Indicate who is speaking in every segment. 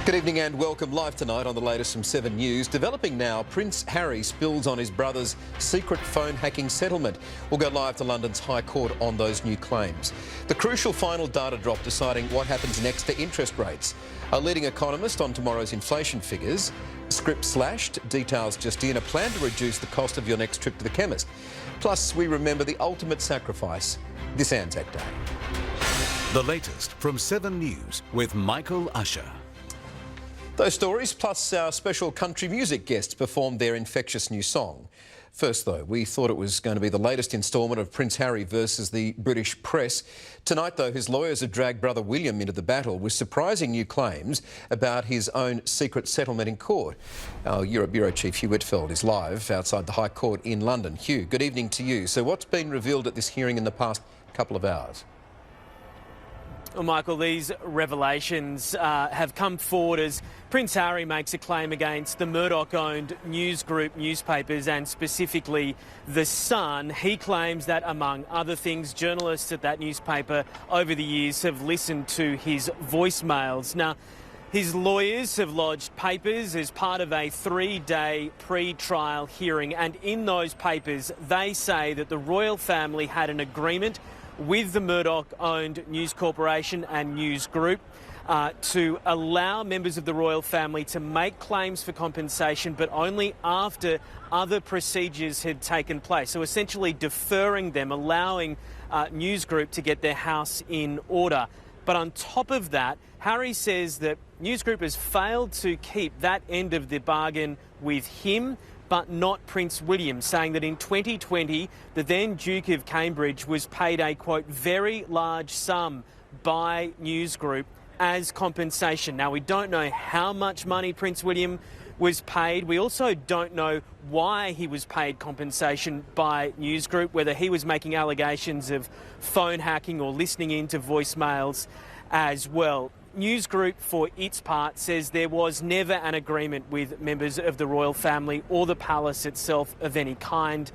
Speaker 1: Good evening and welcome. Live tonight on the latest from 7 News. Developing now, Prince Harry spills on his brother's secret phone hacking settlement. We'll go live to London's High Court on those new claims. The crucial final data drop deciding what happens next to interest rates. A leading economist on tomorrow's inflation figures. Script slashed, details just in, a plan to reduce the cost of your next trip to the chemist. Plus, we remember the ultimate sacrifice this ANZAC Day.
Speaker 2: The latest from 7 News with Michael Usher.
Speaker 1: Those stories, plus our special country music guests performed their infectious new song. First, though, we thought it was going to be the latest instalment of Prince Harry versus the British press. Tonight, though, his lawyers have dragged brother William into the battle with surprising new claims about his own secret settlement in court. Our Europe Bureau Chief Hugh Whitfield is live outside the High Court in London. Hugh, good evening to you. So what's been revealed at this hearing in the past couple of hours?
Speaker 3: Well, Michael, these revelations have come forward as Prince Harry makes a claim against the Murdoch-owned News Group newspapers and specifically The Sun. He claims that, among other things, journalists at that newspaper over the years have listened to his voicemails. Now, his lawyers have lodged papers as part of a 3-day pre-trial hearing, and in those papers they say that the royal family had an agreement with the Murdoch-owned News Corporation and News Group to allow members of the royal family to make claims for compensation, but only after other procedures had taken place. So essentially deferring them, allowing News Group to get their house in order. But on top of that, Harry says that News Group has failed to keep that end of the bargain with him, but not Prince William, saying that in 2020, the then Duke of Cambridge was paid a, quote, very large sum by News Group as compensation. Now, we don't know how much money Prince William was paid. We also don't know why he was paid compensation by News Group, whether he was making allegations of phone hacking or listening into voicemails as well. News Group, for its part, says there was never an agreement with members of the royal family or the palace itself of any kind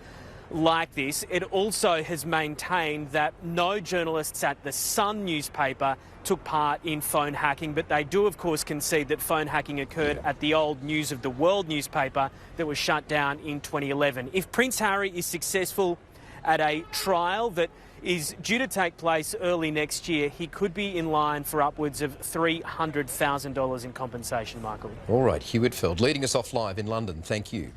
Speaker 3: like this. It also has maintained that no journalists at the Sun newspaper took part in phone hacking, but they do, of course, concede that phone hacking occurred at the old News of the World newspaper that was shut down in 2011. If Prince Harry is successful at a trial that is due to take place early next year, he could be in line for upwards of $300,000 in compensation, Michael.
Speaker 1: All right, Hugh Whitfield leading us off live in London. Thank you.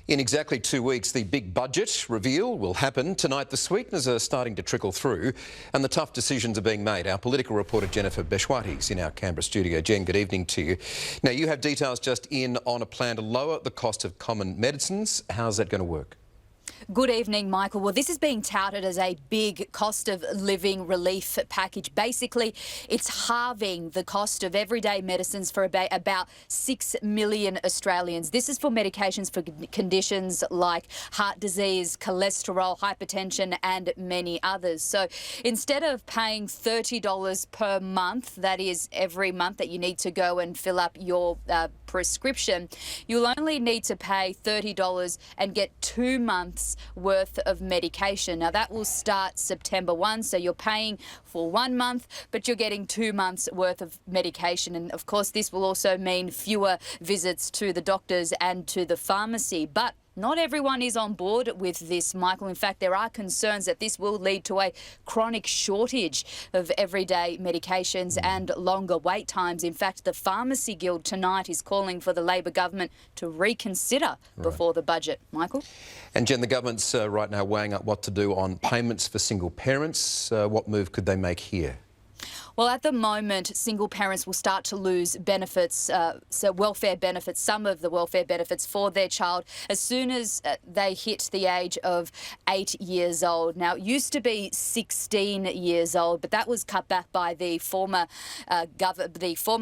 Speaker 1: In exactly 2 weeks, the big budget reveal will happen. Tonight, the sweeteners are starting to trickle through and the tough decisions are being made. Our political reporter Jennifer Beshwati is in our Canberra studio. Jen, good evening to you. Now, you have details just in on a plan to lower the cost of common medicines. How's that going to work?
Speaker 4: Good evening, Michael. Well, this is being touted as a big cost of living relief package. Basically, it's halving the cost of everyday medicines for about 6 million Australians. This is for medications for conditions like heart disease, cholesterol, hypertension and many others. So instead of paying $30 per month, that is every month that you need to go and fill up your prescription, you'll only need to pay $30 and get 2 months worth of medication. Now, that will start September 1, so you're paying for 1 month, but you're getting 2 months worth of medication. And of course, this will also mean fewer visits to the doctors and to the pharmacy. But not everyone is on board with this, Michael. In fact, there are concerns that this will lead to a chronic shortage of everyday medications and longer wait times. In fact, the Pharmacy Guild tonight is calling for the Labor government to reconsider before the budget. Michael?
Speaker 1: And Jen, the government's right now weighing up what to do on payments for single parents. What move could they make here?
Speaker 4: Well, at the moment, single parents will start to lose benefits, so welfare benefits, some of the welfare benefits for their child as soon as they hit the age of 8 years old. Now, it used to be 16 years old, but that was cut back by the former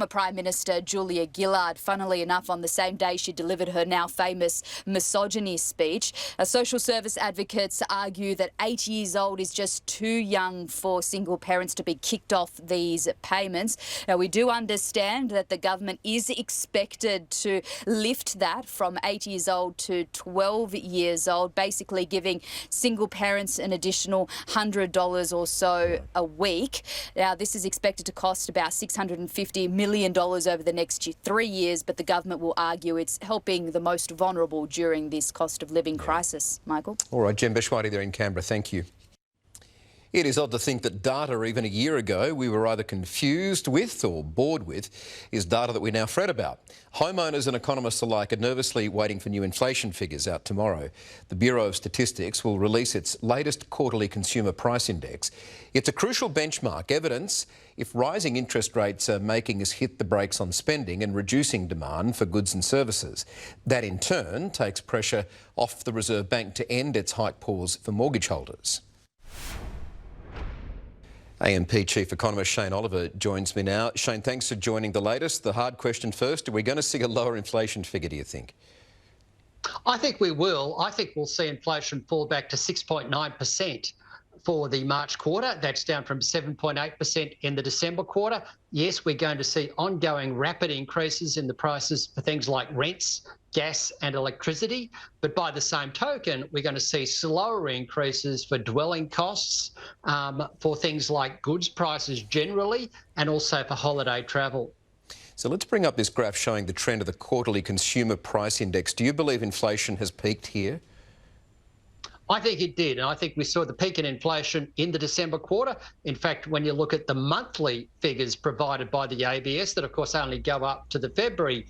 Speaker 4: Prime Minister, Julia Gillard. Funnily enough, on the same day she delivered her now famous misogyny speech. Social service advocates argue that 8 years old is just too young for single parents to be kicked off the these payments. Now, we do understand that the government is expected to lift that from 8 years old to 12 years old, basically giving single parents an additional $100 or so a week. Now, this is expected to cost about $650 million over the next 3 years, but the government will argue it's helping the most vulnerable during this cost of living crisis. Michael?
Speaker 1: All right, Jem Beshwadi there in Canberra, thank you. It is odd to think that data even a year ago we were either confused with or bored with is data that we now fret about. Homeowners and economists alike are nervously waiting for new inflation figures out tomorrow. The Bureau of Statistics will release its latest quarterly consumer price index. It's a crucial benchmark, evidence if rising interest rates are making us hit the brakes on spending and reducing demand for goods and services. That in turn takes pressure off the Reserve Bank to end its hike pause for mortgage holders. AMP Chief Economist Shane Oliver joins me now. Shane, thanks for joining the latest. The hard question first, are we going to see a lower inflation figure, do you think?
Speaker 5: I think we will. I think we'll see inflation fall back to 6.9% for the March quarter. That's down from 7.8% in the December quarter. Yes, we're going to see ongoing rapid increases in the prices for things like rents, gas and electricity. But by the same token, we're going to see slower increases for dwelling costs, for things like goods prices generally, and also for holiday travel.
Speaker 1: So let's bring up this graph showing the trend of the quarterly consumer price index. Do you believe inflation has peaked here?
Speaker 5: I think it did, and I think we saw the peak in inflation in the December quarter. In fact, when you look at the monthly figures provided by the ABS, that of course only go up to the February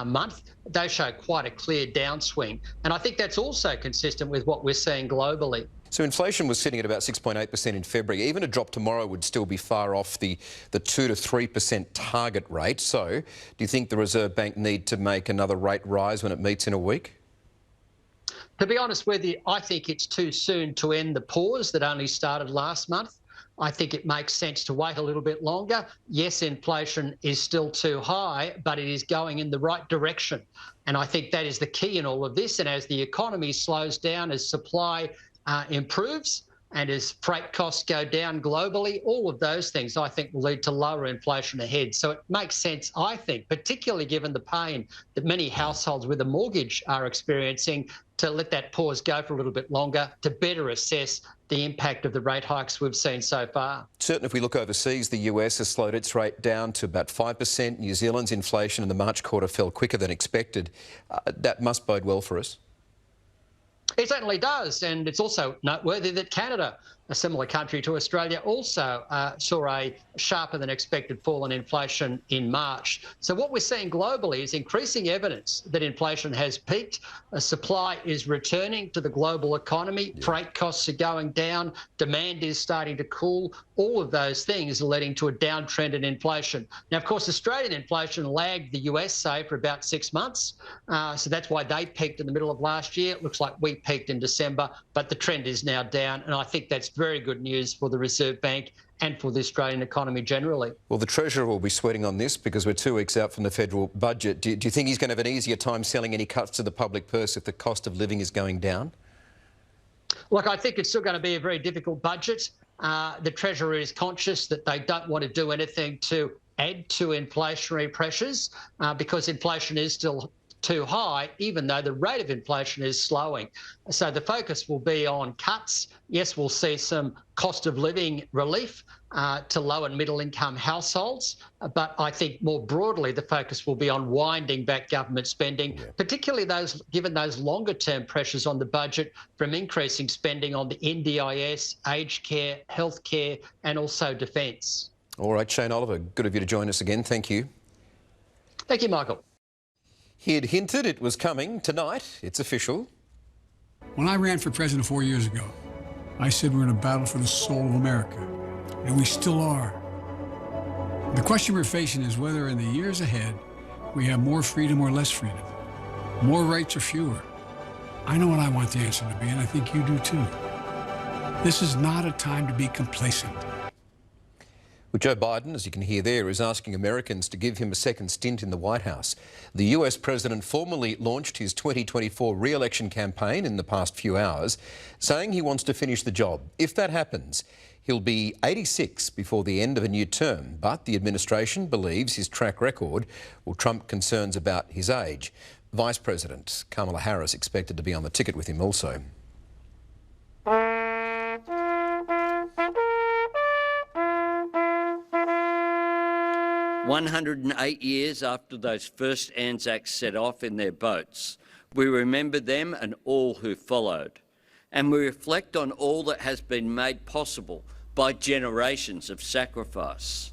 Speaker 5: month, they show quite a clear downswing. And I think that's also consistent with what we're seeing globally.
Speaker 1: So inflation was sitting at about 6.8% in February. Even a drop tomorrow would still be far off the 2 to 3% target rate. So do you think the Reserve Bank need to make another rate rise when it meets in a week?
Speaker 5: To be honest with you, I think it's too soon to end the pause that only started last month. I think it makes sense to wait a little bit longer. Yes, inflation is still too high, but it is going in the right direction. And I think that is the key in all of this. And as the economy slows down, as supply improves, and as freight costs go down globally, all of those things I think will lead to lower inflation ahead. So it makes sense, I think, particularly given the pain that many households with a mortgage are experiencing, to let that pause go for a little bit longer to better assess the impact of the rate hikes we've seen so far.
Speaker 1: Certainly, if we look overseas, the US has slowed its rate down to about 5%. New Zealand's inflation in the March quarter fell quicker than expected. That must bode well for us.
Speaker 5: It certainly does, and it's also noteworthy that Canada, a similar country to Australia, also saw a sharper than expected fall in inflation in March. So what we're seeing globally is increasing evidence that inflation has peaked. Supply is returning to the global economy. Freight costs are going down. Demand is starting to cool. All of those things are leading to a downtrend in inflation. Now, of course, Australian inflation lagged the US, say, for about 6 months. So that's why they peaked in the middle of last year. It looks like we peaked in December, but the trend is now down. And I think that's very good news for the Reserve Bank and for the Australian economy generally.
Speaker 1: Well, the Treasurer will be sweating on this because we're 2 weeks out from the federal budget. Do you think he's going to have an easier time selling any cuts to the public purse if the cost of living is going down?
Speaker 5: Look, I think it's still going to be a very difficult budget. The Treasurer is conscious that they don't want to do anything to add to inflationary pressures because inflation is still too high, even though the rate of inflation is slowing. So the focus will be on cuts. Yes, we'll see some cost of living relief to low and middle income households. But I think more broadly, the focus will be on winding back government spending, particularly given those longer term pressures on the budget from increasing spending on the NDIS, aged care, healthcare, and also defence. All
Speaker 1: right, Shane Oliver, good of you to join us again. Thank you.
Speaker 5: Thank you, Michael.
Speaker 1: He had hinted it was coming tonight. It's official.
Speaker 6: When I ran for president 4 years ago, I said we're in a battle for the soul of America, and we still are. The question we're facing is whether in the years ahead we have more freedom or less freedom, more rights or fewer. I know what I want the answer to be, and I think you do too. This is not a time to be complacent.
Speaker 1: Well, Joe Biden, as you can hear there, is asking Americans to give him a second stint in the White House. The US president formally launched his 2024 re-election campaign in the past few hours, saying he wants to finish the job. If that happens, he'll be 86 before the end of a new term, but the administration believes his track record will trump concerns about his age. Vice President Kamala Harris expected to be on the ticket with him also.
Speaker 7: 108 years after those first ANZACs set off in their boats, we remember them and all who followed, and we reflect on all that has been made possible by generations of sacrifice.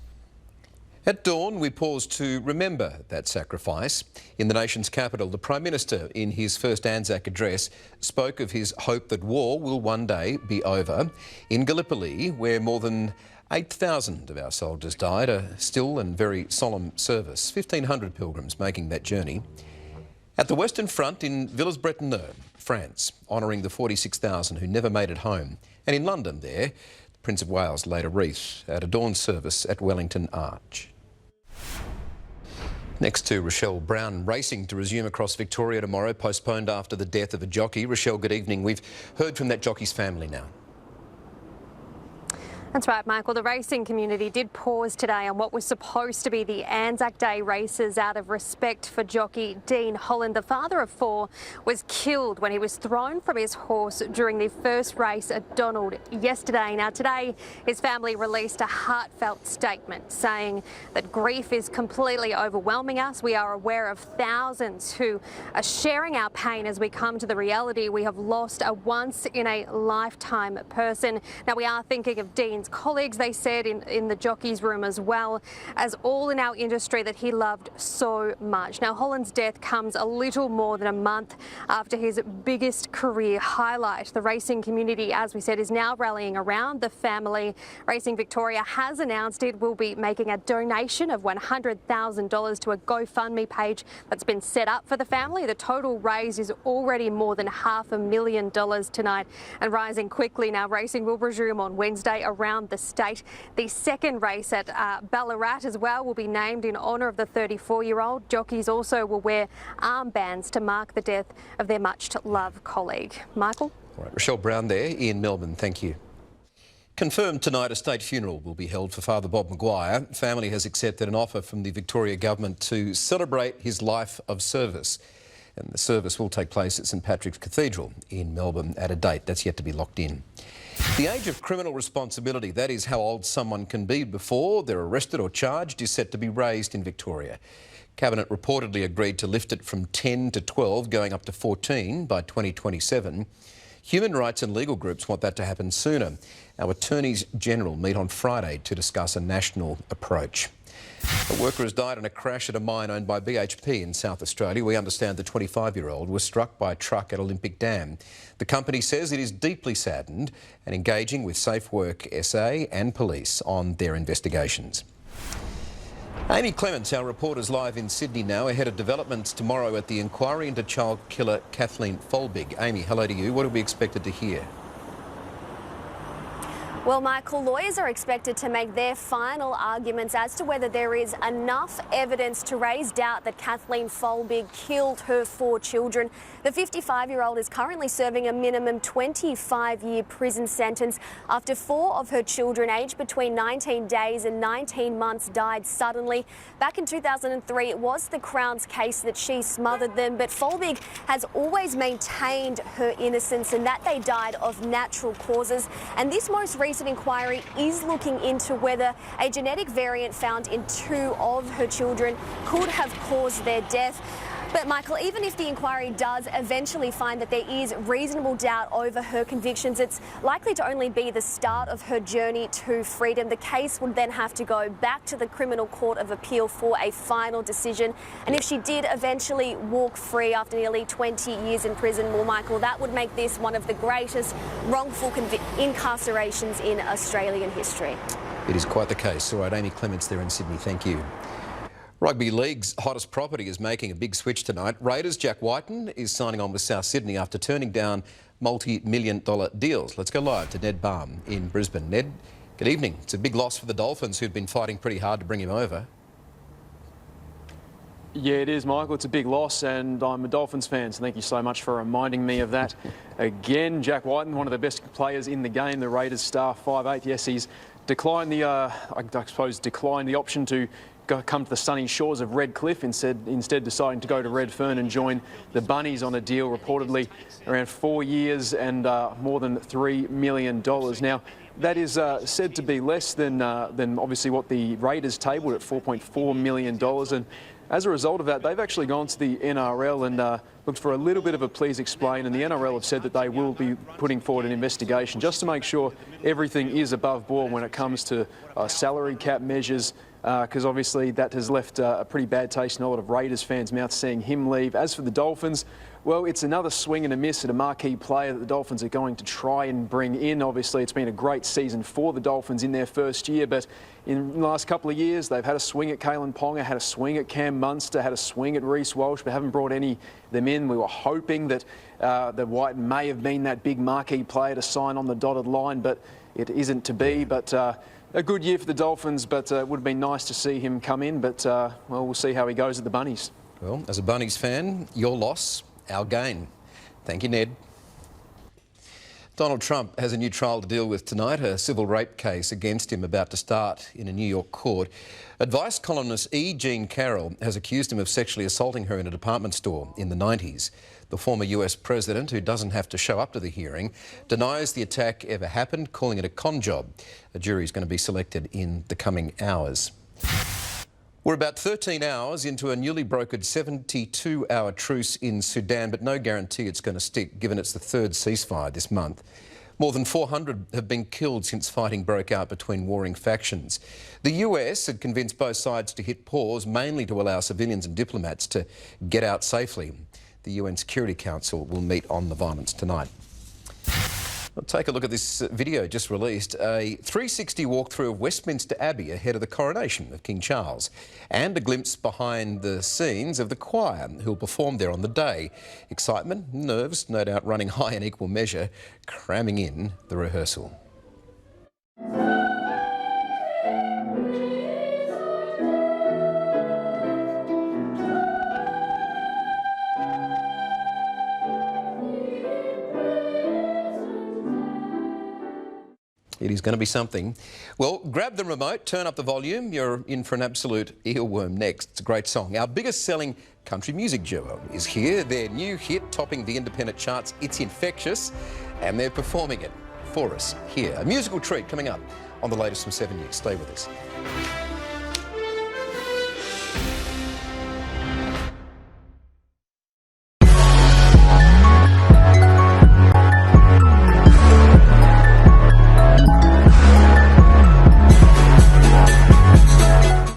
Speaker 1: At dawn, we pause to remember that sacrifice. In the nation's capital, the Prime Minister, in his first ANZAC address, spoke of his hope that war will one day be over. In Gallipoli, where more than 8,000 of our soldiers died, a still and very solemn service. 1,500 pilgrims making that journey. At the Western Front in Villers-Bretonneux, France, honouring the 46,000 who never made it home. And in London there, the Prince of Wales laid a wreath at a dawn service at Wellington Arch. Next to Rochelle Brown, racing to resume across Victoria tomorrow, postponed after the death of a jockey. Rochelle, good evening. We've heard from that jockey's family now.
Speaker 8: That's right, Michael. The racing community did pause today on what was supposed to be the ANZAC Day races out of respect for jockey Dean Holland. The father of four was killed when he was thrown from his horse during the first race at Donald yesterday. Now, today, his family released a heartfelt statement saying that grief is completely overwhelming us. We are aware of thousands who are sharing our pain as we come to the reality we have lost a once-in-a-lifetime person. Now, we are thinking of Dean's colleagues, they said, in the jockey's room, as well as all in our industry that he loved so much. Now, Holland's death comes a little more than a month after his biggest career highlight. The racing community, as we said, is now rallying around the family. Racing Victoria has announced it will be making a donation of $100,000 to a GoFundMe page that's been set up for the family. The total raise is already more than $500,000 tonight and rising quickly. Now, racing will resume on Wednesday around the state. The second race at Ballarat as well will be named in honour of the 34-year-old. Jockeys also will wear armbands to mark the death of their much-loved colleague. Michael?
Speaker 1: All right, Rochelle Brown there in Melbourne, thank you. Confirmed tonight, a state funeral will be held for Father Bob Maguire. Family has accepted an offer from the Victoria Government to celebrate his life of service. And the service will take place at St Patrick's Cathedral in Melbourne at a date that's yet to be locked in. The age of criminal responsibility, that is how old someone can be before they're arrested or charged, is set to be raised in Victoria. Cabinet reportedly agreed to lift it from 10 to 12, going up to 14 by 2027. Human rights and legal groups want that to happen sooner. Our Attorneys General meet on Friday to discuss a national approach. A worker has died in a crash at a mine owned by BHP in South Australia. We understand the 25-year-old was struck by a truck at Olympic Dam. The company says it is deeply saddened and engaging with Safe Work SA and police on their investigations. Amy Clements, our reporter's live in Sydney now, ahead of developments tomorrow at the inquiry into child killer Kathleen Folbig. Amy, hello to you. What are we expected to hear?
Speaker 9: Well, Michael, lawyers are expected to make their final arguments as to whether there is enough evidence to raise doubt that Kathleen Folbig killed her four children. The 55-year-old is currently serving a minimum 25-year prison sentence after four of her children, aged between 19 days and 19 months, died suddenly. Back in 2003, it was the Crown's case that she smothered them, but Folbig has always maintained her innocence and that they died of natural causes. And this most recent inquiry is looking into whether a genetic variant found in two of her children could have caused their death. But Michael, even if the inquiry does eventually find that there is reasonable doubt over her convictions, it's likely to only be the start of her journey to freedom. The case would then have to go back to the Criminal Court of Appeal for a final decision. And if she did eventually walk free after nearly 20 years in prison, well, Michael, that would make this one of the greatest wrongful incarcerations in Australian history.
Speaker 1: It is quite the case. All right, Amy Clements there in Sydney, thank you. Rugby League's hottest property is making a big switch tonight. Raiders' Jack Whiten is signing on with South Sydney after turning down multi-million-dollar deals. Let's go live to Ned Baum in Brisbane. Ned, Good evening. It's a big loss for the Dolphins, who'd been fighting pretty hard to bring him over.
Speaker 10: Yeah, it is, Michael. It's a big loss, and I'm a Dolphins fan, so thank you so much for reminding me of that. Again, Jack Whiten, one of the best players in the game, the Raiders star, 5'8". Yes, he's declined the, declined the option to come to the sunny shores of Redcliffe, instead deciding to go to Redfern and join the Bunnies on a deal reportedly around 4 years and more than $3 million. Now, that is said to be less than obviously what the Raiders tabled at $4.4 million. And as a result of that, they've actually gone to the NRL and looked for a little bit of a please explain, and the NRL have said that they will be putting forward an investigation just to make sure everything is above board when it comes to salary cap measures, because obviously that has left a pretty bad taste in a lot of Raiders fans' mouths seeing him leave. As for the Dolphins, well, it's another swing and a miss at a marquee player that the Dolphins are going to try and bring in. Obviously, it's been a great season for the Dolphins in their first year, but in the last couple of years, they've had a swing at Kalen Ponga, had a swing at Cam Munster, had a swing at Reece Walsh, but haven't brought any of them in. We were hoping that White may have been that big marquee player to sign on the dotted line, but it isn't to be. But a good year for the Dolphins, but it would have been nice to see him come in. But, well, we'll see how he goes at the Bunnies.
Speaker 1: Well, as a Bunnies fan, your loss, our gain. Thank you, Ned. Donald Trump has a new trial to deal with tonight, a civil rape case against him about to start in a New York court. Advice columnist E. Jean Carroll has accused him of sexually assaulting her in a department store in the 90s. The former US president, who doesn't have to show up to the hearing, denies the attack ever happened, calling it a con job. A jury is going to be selected in the coming hours. We're about 13 hours into a newly brokered 72-hour truce in Sudan, but no guarantee it's going to stick, given it's the third ceasefire this month. More than 400 have been killed since fighting broke out between warring factions. The US had convinced both sides to hit pause, mainly to allow civilians and diplomats to get out safely. The UN Security Council will meet on the violence tonight. Well, take a look at this video just released. A 360 walkthrough of Westminster Abbey ahead of the coronation of King Charles, and a glimpse behind the scenes of the choir who'll perform there on the day. Excitement, nerves, no doubt running high in equal measure, cramming in the rehearsal. It is going to be something. Well, grab the remote, turn up the volume. You're in for an absolute earworm next. It's a great song. Our biggest selling country music duo is here. Their new hit topping the independent charts, It's Infectious, and they're performing it for us here. A musical treat coming up on the latest from 7 News. Stay with us.